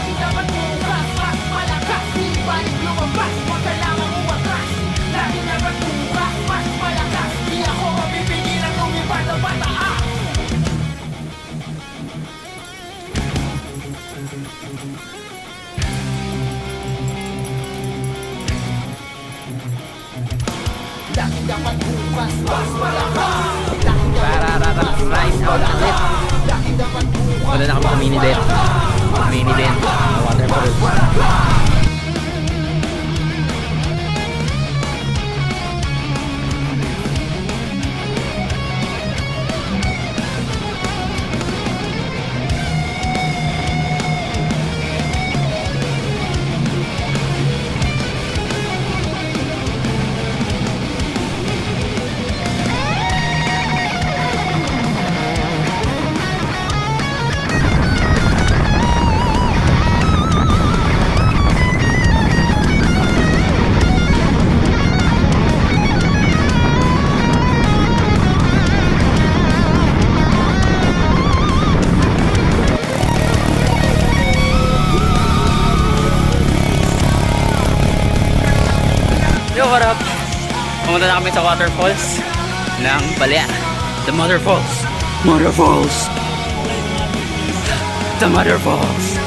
Lagi dapat bukas, mas malakas. Di balik lumabas, huwag kailangang umatras. Lagi dapat bukas, mas malakas. Di ako mapipigilan lumipad ng pataas. Lagi dapat bukas, mas malakas. Rise out the lift. Lagi dapat bukas. Wala na kami sa mini den. Mini den. Waterfalls. Yo, what up? Pumunta na kami sa waterfalls ng Balea. The Mother Falls. Mother Falls. The Mother Falls.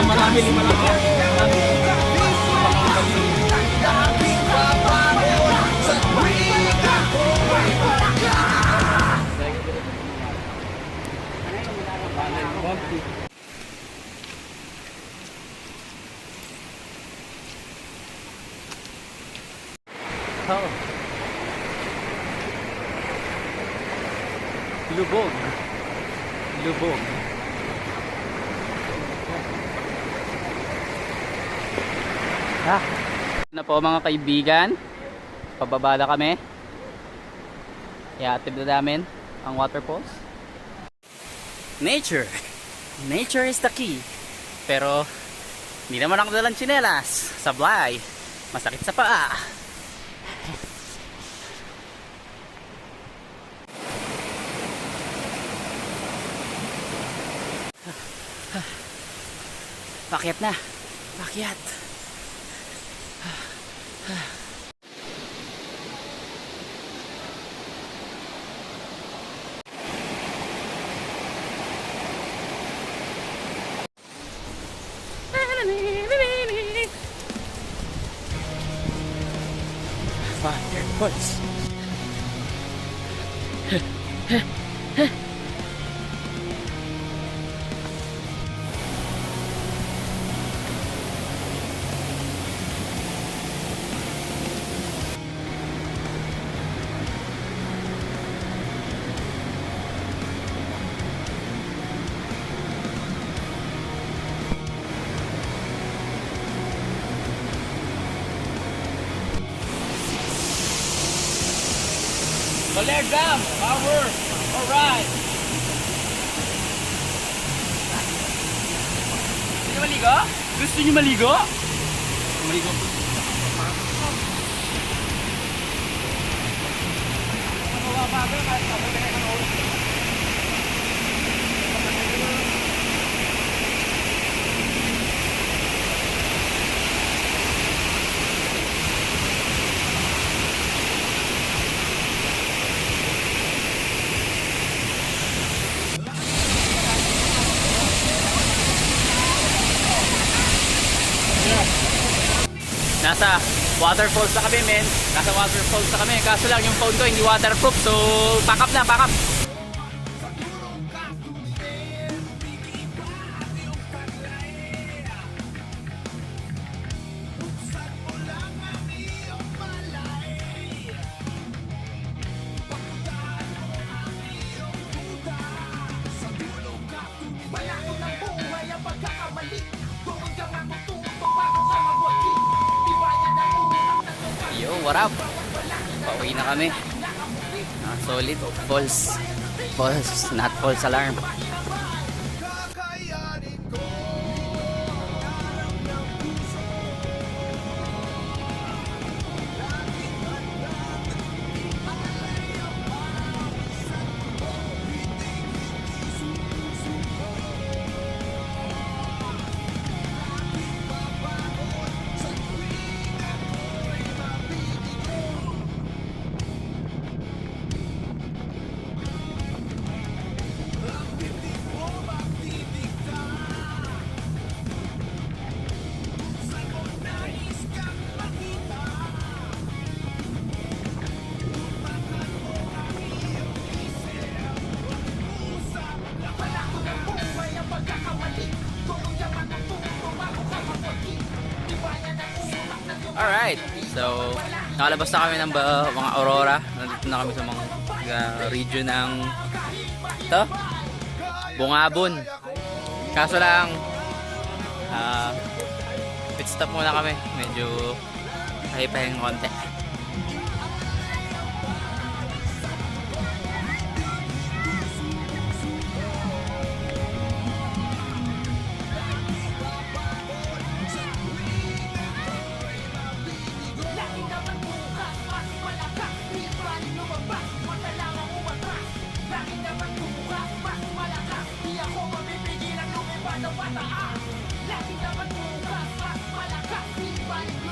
Marami lima lang. Oh. Lubog. Lubog. Na po mga kaibigan, pababa na kami. I-active na namin ang waterfalls. Nature. Nature is the key. Pero hindi naman ako dalang tsinelas. Sablay. Masakit sa paa. Pakyat na. Pakyat. Waterfalls. Baler Dam, power. Alright. Gusto nyo maligo? Gusto nyo maligo? Maligo. Nasa waterfalls na kami, men. Nasa waterfalls na kami. Kaso lang yung phone ko hindi waterproof. So, pack up na, pack up. Yo, what up? Pauwi na kami. Solid falls. Falls, not false alarm. Alright, so nakalabas na kami ng mga Aurora. Nandito na kami sa mga region ng ito, Bungabon. Kaso lang, pit stop muna kami. Medyo kahipahing konti. Lagi naman bukas, mas malakas. Di pwedeng lumabas, mata lang ang umatras. Lagi naman bukas, mas malakas. Di ako mapipigilan lumipad ng pataas. Lagi naman bukas, mas malakas. Di pwedeng